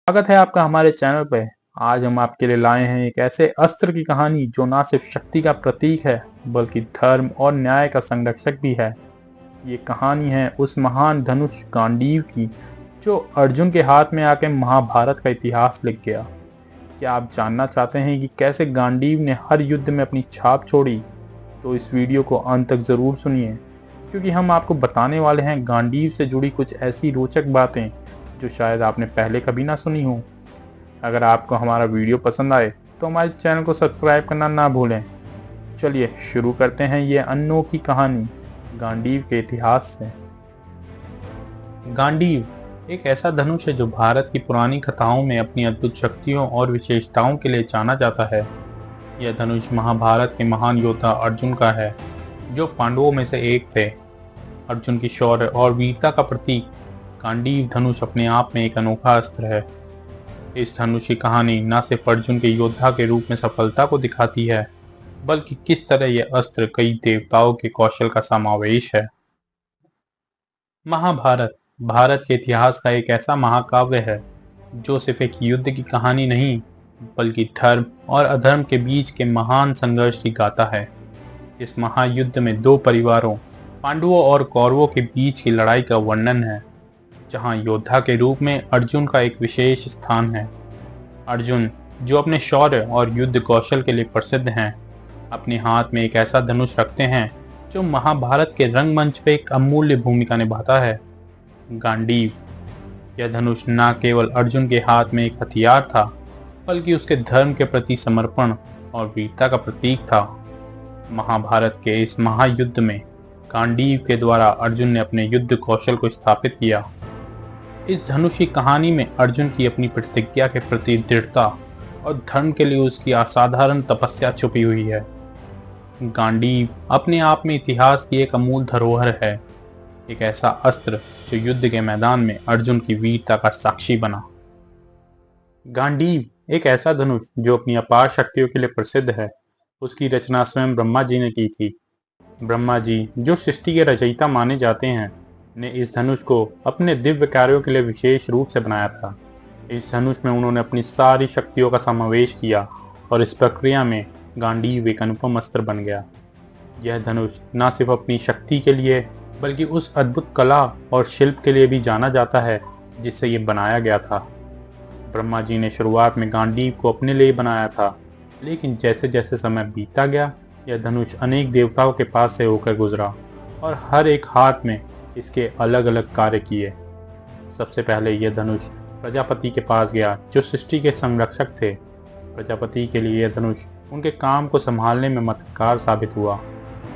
स्वागत है आपका हमारे चैनल पे। आज हम आपके लिए लाए हैं एक ऐसे अस्त्र की कहानी जो ना सिर्फ शक्ति का प्रतीक है बल्कि धर्म और न्याय का संरक्षक भी है। ये कहानी है उस महान धनुष गांडीव की जो अर्जुन के हाथ में आके महाभारत का इतिहास लिख गया। क्या आप जानना चाहते हैं कि कैसे गांडीव ने हर युद्ध में अपनी छाप छोड़ी? तो इस वीडियो को अंत तक जरूर सुनिए, क्योंकि हम आपको बताने वाले हैं गांडीव से जुड़ी कुछ ऐसी रोचक बातें जो शायद आपने पहले कभी ना सुनी हो। अगर आपको हमारा वीडियो पसंद आए तो हमारे चैनल को सब्सक्राइब करना ना भूलें। चलिए शुरू करते हैं ये अनोखी कहानी गांडीव के इतिहास से। गांडीव एक ऐसा धनुष है जो भारत की पुरानी कथाओं में अपनी अद्भुत शक्तियों और विशेषताओं के लिए जाना जाता है। यह धनुष महाभारत के महान योद्धा अर्जुन का है, जो पांडवों में से एक थे। अर्जुन की शौर्य और वीरता का प्रतीक गांडीव धनुष अपने आप में एक अनोखा अस्त्र है। इस धनुष की कहानी न सिर्फ अर्जुन के योद्धा के रूप में सफलता को दिखाती है, बल्कि किस तरह यह अस्त्र कई देवताओं के कौशल का समावेश है। महाभारत भारत के इतिहास का एक ऐसा महाकाव्य है जो सिर्फ एक युद्ध की कहानी नहीं, बल्कि धर्म और अधर्म के बीच के महान संघर्ष की गाथा है। इस महायुद्ध में दो परिवारों पांडवों और कौरवों के बीच की लड़ाई का वर्णन है, जहां योद्धा के रूप में अर्जुन का एक विशेष स्थान है। अर्जुन, जो अपने शौर्य और युद्ध कौशल के लिए प्रसिद्ध हैं, अपने हाथ में एक ऐसा धनुष रखते हैं जो महाभारत के रंगमंच पे एक अमूल्य भूमिका निभाता है, गांडीव। यह धनुष न केवल अर्जुन के हाथ में एक हथियार था, बल्कि उसके धर्म के प्रति समर्पण और वीरता का प्रतीक था। महाभारत के इस महायुद्ध में गांडीव के द्वारा अर्जुन ने अपने युद्ध कौशल को स्थापित किया। इस धनुष की कहानी में अर्जुन की अपनी प्रतिज्ञा के प्रति दृढ़ता और धर्म के लिए उसकी असाधारण तपस्या छुपी हुई है। गांडीव अपने आप में इतिहास की एक अमूल धरोहर है, एक ऐसा अस्त्र जो युद्ध के मैदान में अर्जुन की वीरता का साक्षी बना। गांडीव एक ऐसा धनुष जो अपनी अपार शक्तियों के लिए प्रसिद्ध है। उसकी रचना स्वयं ब्रह्मा जी ने की थी। ब्रह्मा जी, जो सृष्टि के रचयिता माने जाते हैं, ने इस धनुष को अपने दिव्य कार्यों के लिए विशेष रूप से बनाया था। इस धनुष में उन्होंने अपनी सारी शक्तियों का समावेश किया और इस प्रक्रिया में गांडीव एक अनुपम अस्त्र बन गया। यह धनुष न सिर्फ अपनी शक्ति के लिए बल्कि उस अद्भुत कला और शिल्प के लिए भी जाना जाता है जिससे ये बनाया गया था। ब्रह्मा जी ने शुरुआत में गांडीव को अपने लिए बनाया था, लेकिन जैसे जैसे समय बीतता गया, यह धनुष अनेक देवताओं के पास से होकर गुजरा और हर एक हाथ में इसके अलग अलग कार्य किए। सबसे पहले यह धनुष प्रजापति के पास गया, जो सृष्टि के संरक्षक थे। प्रजापति के लिए यह धनुष उनके काम को संभालने में मददगार साबित हुआ।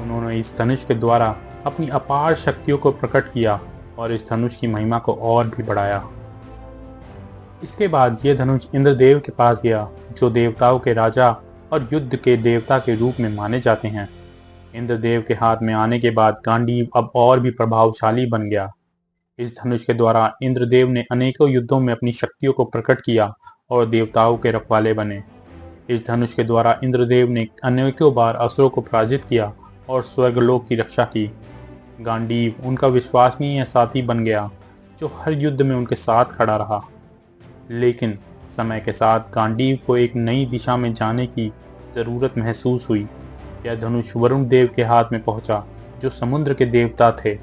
उन्होंने इस धनुष के द्वारा अपनी अपार शक्तियों को प्रकट किया और इस धनुष की महिमा को और भी बढ़ाया। इसके बाद यह धनुष इंद्रदेव के पास गया, जो देवताओं के राजा और युद्ध के देवता के रूप में माने जाते हैं। इंद्रदेव के हाथ में आने के बाद गांडीव अब और भी प्रभावशाली बन गया। इस धनुष के द्वारा इंद्रदेव ने अनेकों युद्धों में अपनी शक्तियों को प्रकट किया और देवताओं के रखवाले बने। इस धनुष के द्वारा इंद्रदेव ने अनेकों बार असुरों को पराजित किया और स्वर्गलोक की रक्षा की। गांडीव उनका विश्वसनीय साथी बन गया, जो हर युद्ध में उनके साथ खड़ा रहा। लेकिन समय के साथ गांडीव को एक नई दिशा में जाने की जरूरत महसूस हुई। यह धनुष वरुण देव के हाथ में पहुंचा, जो समुद्र के देवता थे।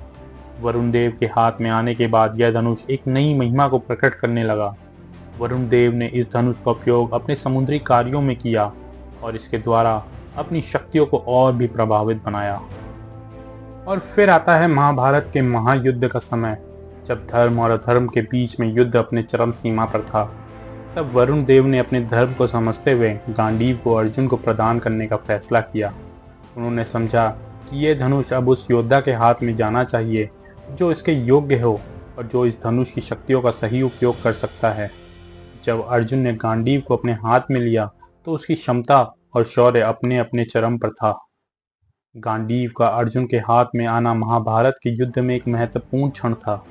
वरुण देव के हाथ में आने के बाद यह धनुष एक नई महिमा को प्रकट करने लगा। वरुण देव ने इस धनुष का उपयोग अपने समुद्री कार्यों में किया और इसके द्वारा अपनी शक्तियों को और भी प्रभावित बनाया। और फिर आता है महाभारत के महायुद्ध का समय, जब धर्म और अधर्म के बीच में युद्ध अपने चरम सीमा पर था। तब वरुण देव ने अपने धर्म को समझते हुए गांडीव को अर्जुन को प्रदान करने का फैसला किया। उन्होंने समझा कि यह धनुष अब उस योद्धा के हाथ में जाना चाहिए जो इसके योग्य हो और जो इस धनुष की शक्तियों का सही उपयोग कर सकता है। जब अर्जुन ने गांडीव को अपने हाथ में लिया तो उसकी क्षमता और शौर्य अपने अपने चरम पर था। गांडीव का अर्जुन के हाथ में आना महाभारत के युद्ध में एक महत्वपूर्ण क्षण था।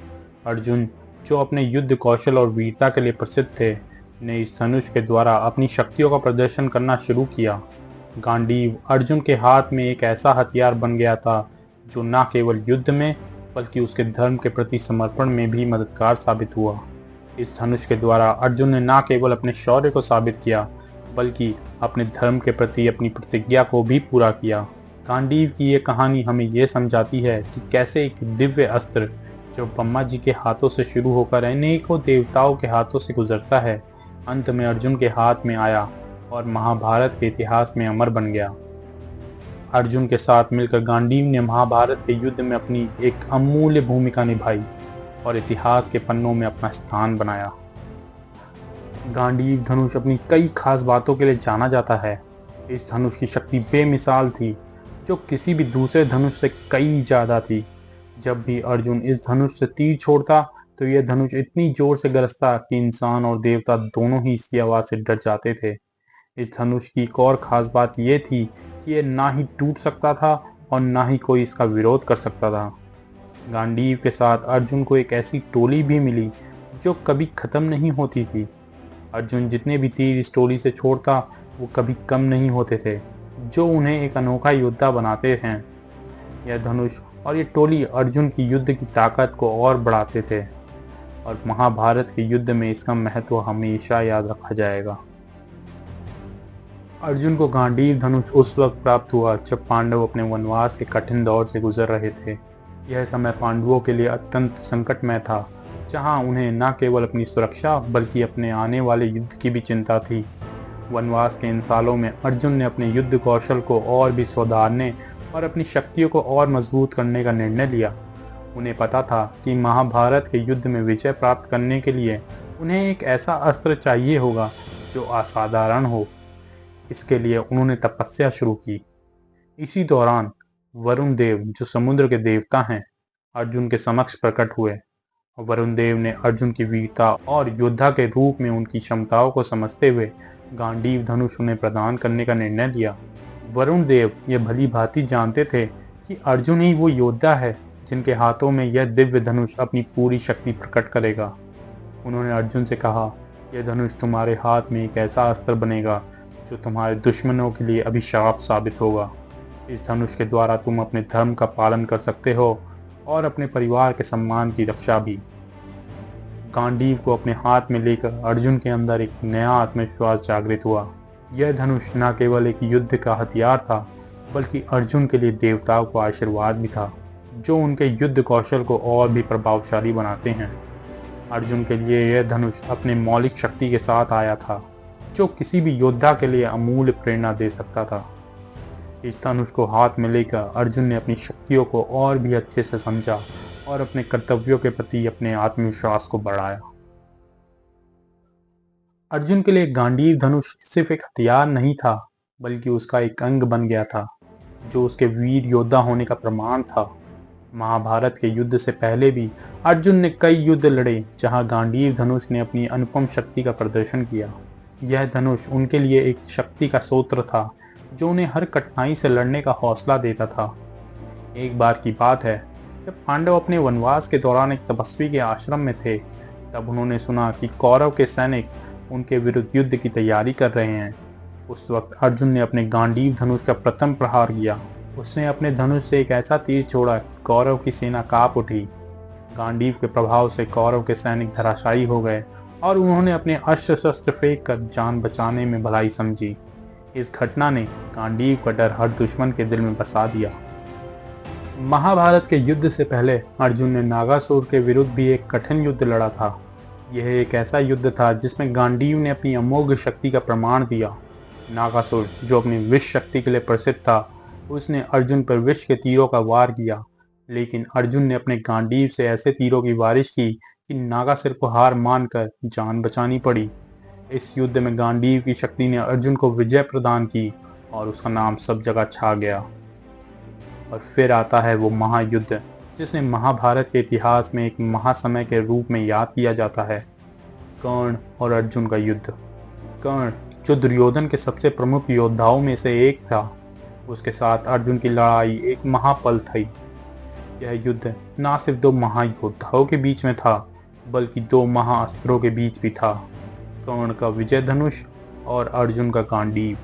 अर्जुन, जो अपने युद्ध कौशल और वीरता के लिए प्रसिद्ध थे, ने इस धनुष के द्वारा अपनी शक्तियों का प्रदर्शन करना शुरू किया। गांडीव अर्जुन के हाथ में एक ऐसा हथियार बन गया था जो न केवल युद्ध में बल्कि उसके धर्म के प्रति समर्पण में भी मददगार साबित हुआ। इस धनुष के द्वारा अर्जुन ने न केवल अपने शौर्य को साबित किया बल्कि अपने धर्म के प्रति अपनी प्रतिज्ञा को भी पूरा किया। गांडीव की ये कहानी हमें ये समझाती है कि कैसे एक दिव्य अस्त्र जो ब्रह्मा जी के हाथों से शुरू होकर अनेकों देवताओं के हाथों से गुजरता है, अंत में अर्जुन के हाथ में आया और महाभारत के इतिहास में अमर बन गया। अर्जुन के साथ मिलकर गांडीव ने महाभारत के युद्ध में अपनी एक अमूल्य भूमिका निभाई और इतिहास के पन्नों में अपना स्थान बनाया। गांडीव धनुष अपनी कई खास बातों के लिए जाना जाता है। इस धनुष की शक्ति बेमिसाल थी, जो किसी भी दूसरे धनुष से कई ज्यादा थी। जब भी अर्जुन इस धनुष से तीर छोड़ता तो यह धनुष इतनी जोर से गरजता कि इंसान और देवता दोनों ही इसकी आवाज से डर जाते थे। इस धनुष की एक और खास बात यह थी कि यह ना ही टूट सकता था और ना ही कोई इसका विरोध कर सकता था। गांडीव के साथ अर्जुन को एक ऐसी टोली भी मिली जो कभी खत्म नहीं होती थी। अर्जुन जितने भी तीर इस टोली से छोड़ता वो कभी कम नहीं होते थे, जो उन्हें एक अनोखा योद्धा बनाते हैं। यह धनुष और ये टोली अर्जुन की युद्ध की ताकत को और बढ़ाते थे और महाभारत के युद्ध में इसका महत्व हमेशा याद रखा जाएगा। अर्जुन को गांडीव धनुष उस वक्त प्राप्त हुआ जब पांडव अपने वनवास के कठिन दौर से गुजर रहे थे। यह समय पांडवों के लिए अत्यंत संकटमय था, जहां उन्हें न केवल अपनी सुरक्षा बल्कि अपने आने वाले युद्ध की भी चिंता थी। वनवास के इन सालों में अर्जुन ने अपने युद्ध कौशल को और भी सुधारने और अपनी शक्तियों को और मजबूत करने का निर्णय लिया। उन्हें पता था कि महाभारत के युद्ध में विजय प्राप्त करने के लिए उन्हें एक ऐसा अस्त्र चाहिए होगा जो असाधारण हो। इसके लिए उन्होंने तपस्या शुरू की। इसी दौरान वरुण देव, जो समुद्र के देवता हैं, अर्जुन के समक्ष प्रकट हुए। वरुण देव ने अर्जुन की वीरता और योद्धा के रूप में उनकी क्षमताओं को समझते हुए गांडीव धनुष उन्हें प्रदान करने का निर्णय लिया। वरुण देव ये भली भांति जानते थे कि अर्जुन ही वो योद्धा है जिनके हाथों में यह दिव्य धनुष अपनी पूरी शक्ति प्रकट करेगा। उन्होंने अर्जुन से कहा, यह धनुष तुम्हारे हाथ में एक ऐसा अस्त्र बनेगा जो तुम्हारे दुश्मनों के लिए अभिशाप साबित होगा। इस धनुष के द्वारा तुम अपने धर्म का पालन कर सकते हो और अपने परिवार के सम्मान की रक्षा भी। गांडीव को अपने हाथ में लेकर अर्जुन के अंदर एक नया आत्मविश्वास जागृत हुआ। यह धनुष न केवल एक युद्ध का हथियार था बल्कि अर्जुन के लिए देवताओं का आशीर्वाद भी था, जो उनके युद्ध कौशल को और भी प्रभावशाली बनाते हैं। अर्जुन के लिए यह धनुष अपने मौलिक शक्ति के साथ आया था, जो किसी भी योद्धा के लिए अमूल्य प्रेरणा दे सकता था। इस धनुष को हाथ में लेकर अर्जुन ने अपनी शक्तियों को और भी अच्छे से समझा और अपने कर्तव्यों के प्रति अपने आत्मविश्वास को बढ़ाया। अर्जुन के लिए गांडीव धनुष सिर्फ एक हथियार नहीं था बल्कि उसका एक अंग बन गया था, जो उसके वीर योद्धा होने का प्रमाण था। महाभारत के युद्ध से पहले भी अर्जुन ने कई युद्ध लड़े जहां गांडीव धनुष ने अपनी अनुपम शक्ति का प्रदर्शन किया। यह धनुष उनके लिए एक शक्ति का स्रोत था जो उन्हें हर कठिनाई से लड़ने का हौसला देता था। एक बार की बात है, जब पांडव अपने वनवास के दौरान एक तपस्वी के आश्रम में थे, तब उन्होंने सुना कि कौरव के सैनिक उनके विरुद्ध युद्ध की तैयारी कर रहे हैं। उस वक्त अर्जुन ने अपने गांडीव धनुष का प्रथम प्रहार किया। उसने अपने धनुष से एक ऐसा तीर छोड़ा कि कौरव की सेना कांप उठी। गांडीव के प्रभाव से कौरव के सैनिक धराशायी हो गए और उन्होंने अपने अस्त्र शस्त्र फेंक कर जान बचाने में भलाई समझी। इस घटना ने गांडीव का डर हर दुश्मन के दिल में बसा दिया। महाभारत के युद्ध से पहले अर्जुन ने नागासुर के विरुद्ध भी एक कठिन युद्ध लड़ा था। यह एक ऐसा युद्ध था जिसमें गांडीव ने अपनी अमोघ शक्ति का प्रमाण दिया। नागासुर, जो अपनी विष शक्ति के लिए प्रसिद्ध था, उसने अर्जुन पर विष के तीरों का वार किया, लेकिन अर्जुन ने अपने गांडीव से ऐसे तीरों की बारिश की कि नागासुर को हार मानकर जान बचानी पड़ी। इस युद्ध में गांडीव की शक्ति ने अर्जुन को विजय प्रदान की और उसका नाम सब जगह छा गया। और फिर आता है वो महायुद्ध जिसे महाभारत के इतिहास में एक महासमय के रूप में याद किया जाता है, कर्ण और अर्जुन का युद्ध। कर्ण, जो दुर्योधन के सबसे प्रमुख योद्धाओं में से एक था, उसके साथ अर्जुन की लड़ाई एक महापल थी। यह युद्ध न सिर्फ दो महायोद्धाओं के बीच में था बल्कि दो महाअस्त्रों के बीच भी था, कर्ण का विजय धनुष और अर्जुन का गांडीव।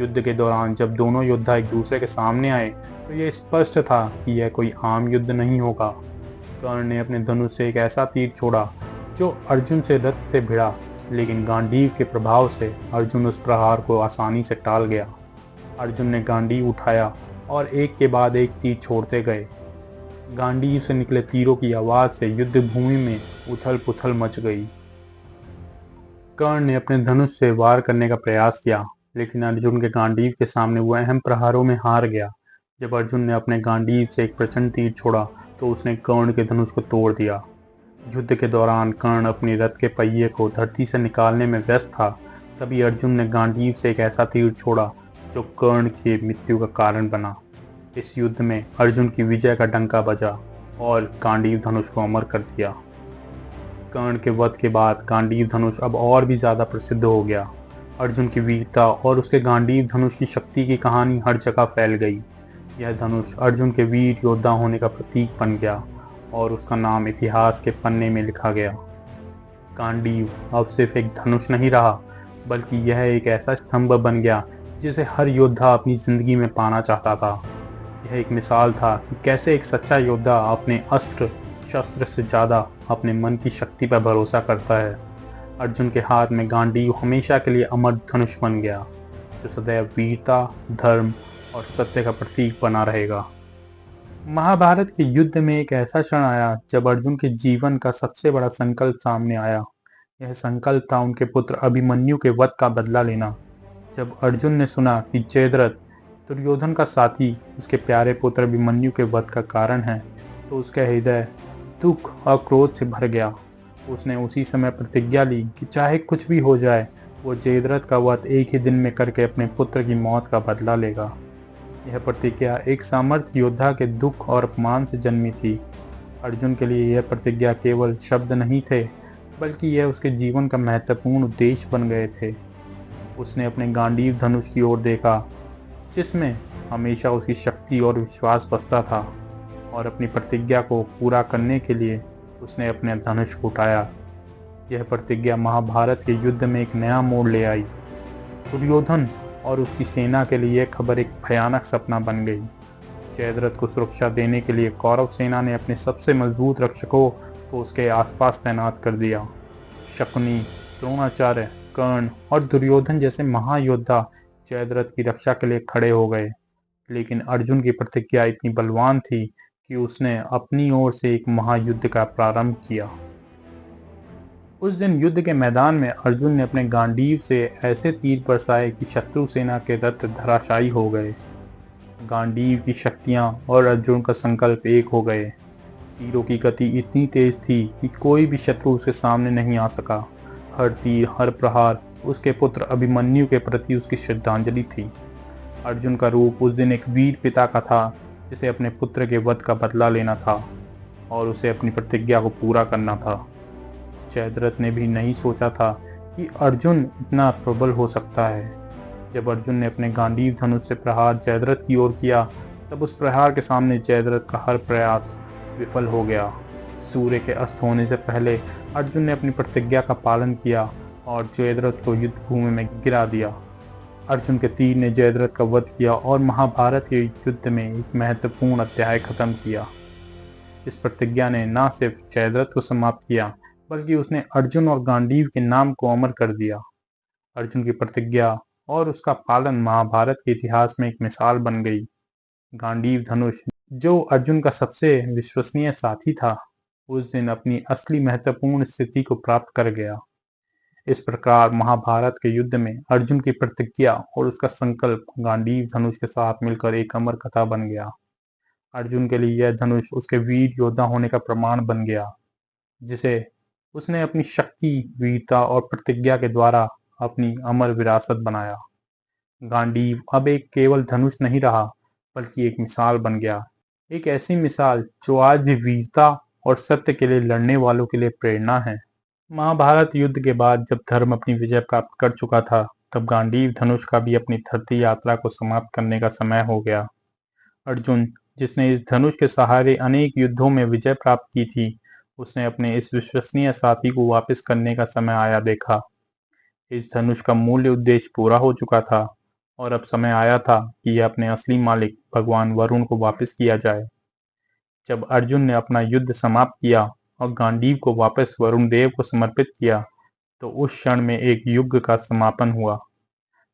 युद्ध के दौरान जब दोनों योद्धा एक दूसरे के सामने आए तो यह स्पष्ट था कि यह कोई आम युद्ध नहीं होगा। कर्ण ने अपने धनुष से एक ऐसा तीर छोड़ा जो अर्जुन से रथ से भिड़ा, लेकिन गांडीव के प्रभाव से अर्जुन उस प्रहार को आसानी से टाल गया। अर्जुन ने गांडीव उठाया और एक के बाद एक तीर छोड़ते गए। गांडीव से निकले तीरों की आवाज से युद्ध भूमि में उथल पुथल मच गई। कर्ण ने अपने धनुष से वार करने का प्रयास किया, लेकिन अर्जुन के गांडीव के सामने वो अहम प्रहारों में हार गया। जब अर्जुन ने अपने गांडीव से एक प्रचंड तीर छोड़ा तो उसने कर्ण के धनुष को तोड़ दिया। युद्ध के दौरान कर्ण अपनी रथ के पहिए को धरती से निकालने में व्यस्त था। तभी अर्जुन ने गांडीव से एक ऐसा तीर छोड़ा जो कर्ण की मृत्यु का कारण बना। इस युद्ध में अर्जुन की विजय का डंका बजा और गांडीव धनुष को अमर कर दिया। कर्ण के वध के बाद गांडीव धनुष अब और भी ज्यादा प्रसिद्ध हो गया। अर्जुन की वीरता और उसके गांडीव धनुष की शक्ति की कहानी हर जगह फैल गई। यह धनुष अर्जुन के वीर योद्धा होने का प्रतीक बन गया और उसका नाम इतिहास के पन्ने में लिखा गया। गांडीव अब सिर्फ एक धनुष नहीं रहा, बल्कि यह एक ऐसा स्तंभ बन गया जिसे हर योद्धा अपनी जिंदगी में पाना चाहता था। यह एक मिसाल था कि कैसे एक सच्चा योद्धा अपने अस्त्र शस्त्र से ज्यादा अपने मन की शक्ति पर भरोसा करता है। अर्जुन के हाथ में गांडीव हमेशा के लिए अमर धनुष बन गया, जो सदैव वीरता, धर्म और सत्य का प्रतीक बना रहेगा। महाभारत के युद्ध में एक ऐसा क्षण आया जब अर्जुन के जीवन का सबसे बड़ा संकल्प सामने आया। यह संकल्प था उनके पुत्र अभिमन्यु के वध का बदला लेना। जब अर्जुन ने सुना कि जयद्रथ, दुर्योधन का साथी, उसके प्यारे पुत्र अभिमन्यु के वध का कारण है, तो उसका हृदय दुख और क्रोध से भर गया। उसने उसी समय प्रतिज्ञा ली कि चाहे कुछ भी हो जाए, वो जयद्रथ का वध एक ही दिन में करके अपने पुत्र की मौत का बदला लेगा। यह प्रतिज्ञा एक सामर्थ्य योद्धा के दुख और अपमान से जन्मी थी। अर्जुन के लिए यह प्रतिज्ञा केवल शब्द नहीं थे, बल्कि यह उसके जीवन का महत्वपूर्ण उद्देश्य बन गए थे। उसने अपने गांडीव धनुष की ओर देखा, जिसमें हमेशा उसकी शक्ति और विश्वास बसता था, और अपनी प्रतिज्ञा को पूरा करने के लिए उसने अपने धनुष को उठाया। यह प्रतिज्ञा महाभारत के युद्ध में एक नया मोड़ ले आई। दुर्योधन और उसकी सेना के लिए यह खबर एक भयानक सपना बन गई। जयद्रथ को सुरक्षा देने के लिए कौरव सेना ने अपने सबसे मजबूत रक्षकों को उसके आसपास तैनात कर दिया। शकुनी, द्रोणाचार्य, कर्ण और दुर्योधन जैसे महायोद्धा जयद्रथ की रक्षा के लिए खड़े हो गए। लेकिन अर्जुन की प्रतिज्ञा इतनी बलवान थी कि उसने अपनी ओर से एक महायुद्ध का प्रारंभ किया। उस दिन युद्ध के मैदान में अर्जुन ने अपने गांडीव से ऐसे तीर बरसाए कि शत्रु सेना के रथ धराशायी हो गए। गांडीव की शक्तियां और अर्जुन का संकल्प एक हो गए। तीरों की गति इतनी तेज थी कि कोई भी शत्रु उसके सामने नहीं आ सका। हर तीर, हर प्रहार उसके पुत्र अभिमन्यु के प्रति उसकी श्रद्धांजलि थी। अर्जुन का रूप उस दिन एक वीर पिता का था, जिसे अपने पुत्र के वध का बदला लेना था और उसे अपनी प्रतिज्ञा को पूरा करना था। जयद्रथ ने भी नहीं सोचा था कि अर्जुन इतना प्रबल हो सकता है। जब अर्जुन ने अपने गांडीव धनुष से प्रहार जयद्रथ की ओर किया, तब उस प्रहार के सामने जयद्रथ का हर प्रयास विफल हो गया। सूर्य के अस्त होने से पहले अर्जुन ने अपनी प्रतिज्ञा का पालन किया और जयद्रथ को युद्ध भूमि में गिरा दिया। अर्जुन के तीर ने जयद्रथ का वध किया और महाभारत के युद्ध में एक महत्वपूर्ण अध्याय खत्म किया। इस प्रतिज्ञा ने न सिर्फ जयद्रथ को समाप्त किया, बल्कि उसने अर्जुन और गांडीव के नाम को अमर कर दिया। अर्जुन की प्रतिज्ञा और उसका पालन महाभारत के इतिहास में एक मिसाल बन गई। गांडीव धनुष, जो अर्जुन का सबसे विश्वसनीय साथी था, उस दिन अपनी असली महत्वपूर्ण स्थिति को प्राप्त कर गया। इस प्रकार महाभारत के युद्ध में अर्जुन की प्रतिज्ञा और उसका संकल्प गांडीव धनुष के साथ मिलकर एक अमर कथा बन गया। अर्जुन के लिए यह धनुष उसके वीर योद्धा होने का प्रमाण बन गया, जिसे उसने अपनी शक्ति, वीरता और प्रतिज्ञा के द्वारा अपनी अमर विरासत बनाया। गांडीव अब एक केवल धनुष नहीं रहा, बल्कि एक मिसाल बन गया। एक ऐसी मिसाल जो आज भी वीरता और सत्य के लिए लड़ने वालों के लिए प्रेरणा है। महाभारत युद्ध के बाद जब धर्म अपनी विजय प्राप्त कर चुका था, तब गांडीव धनुष का भी अपनी धरती यात्रा को समाप्त करने का समय हो गया। अर्जुन, जिसने इस धनुष के सहारे अनेक युद्धों में विजय प्राप्त की थी, उसने अपने इस विश्वसनीय साथी को वापस करने का समय आया देखा। इस धनुष का मूल्य उद्देश्य पूरा हो चुका था और अब समय आया था कि यह अपने असली मालिक भगवान वरुण को वापस किया जाए। जब अर्जुन ने अपना युद्ध समाप्त किया और गांडीव को वापस वरुण देव को समर्पित किया तो उस क्षण में एक युग का समापन हुआ।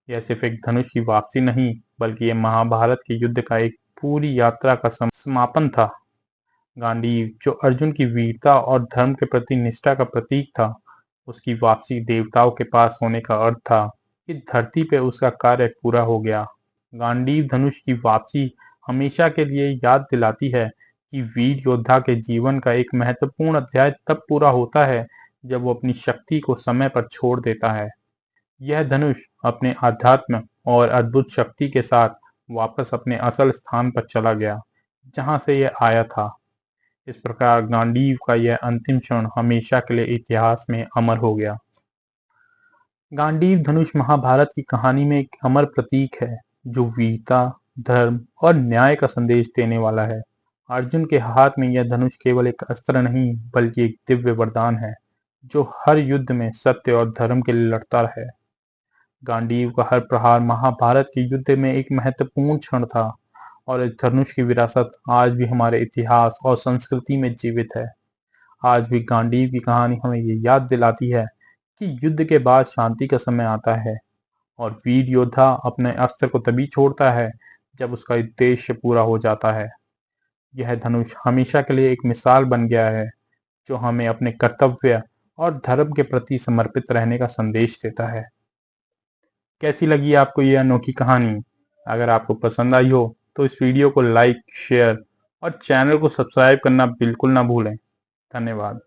यह सिर्फ एक धनुष की वापसी नहीं, बल्कि यह महाभारत के युद्ध का एक पूरी यात्रा का समापन था। गांडीव, जो अर्जुन की वीरता और धर्म के प्रति निष्ठा का प्रतीक था, उसकी वापसी देवताओं के पास होने का अर्थ था कि धरती पे उसका कार्य पूरा हो गया। गांडीव धनुष की वापसी हमेशा के लिए याद दिलाती है कि वीर योद्धा के जीवन का एक महत्वपूर्ण अध्याय तब पूरा होता है जब वो अपनी शक्ति को समय पर छोड़ देता है। यह धनुष अपने आध्यात्म और अद्भुत शक्ति के साथ वापस अपने असल स्थान पर चला गया, जहां से यह आया था। इस प्रकार गांडीव का यह अंतिम क्षण हमेशा के लिए इतिहास में अमर हो गया। गांडीव धनुष महाभारत की कहानी में एक अमर प्रतीक है, जो वीरता, धर्म और न्याय का संदेश देने वाला है। अर्जुन के हाथ में यह धनुष केवल एक अस्त्र नहीं, बल्कि एक दिव्य वरदान है, जो हर युद्ध में सत्य और धर्म के लिए लड़ता है। गांडीव का हर प्रहार महाभारत के युद्ध में एक महत्वपूर्ण क्षण था, और इस धनुष की विरासत आज भी हमारे इतिहास और संस्कृति में जीवित है। आज भी गांडीव की कहानी हमें ये याद दिलाती है कि युद्ध के बाद शांति का समय आता है, और वीर योद्धा अपने अस्त्र को तभी छोड़ता है जब उसका उद्देश्य पूरा हो जाता है। यह धनुष हमेशा के लिए एक मिसाल बन गया है, जो हमें अपने कर्तव्य और धर्म के प्रति समर्पित रहने का संदेश देता है। कैसी लगी आपको यह अनोखी कहानी? अगर आपको पसंद आई हो तो इस वीडियो को लाइक, शेयर और चैनल को सब्सक्राइब करना बिल्कुल ना भूलें। धन्यवाद।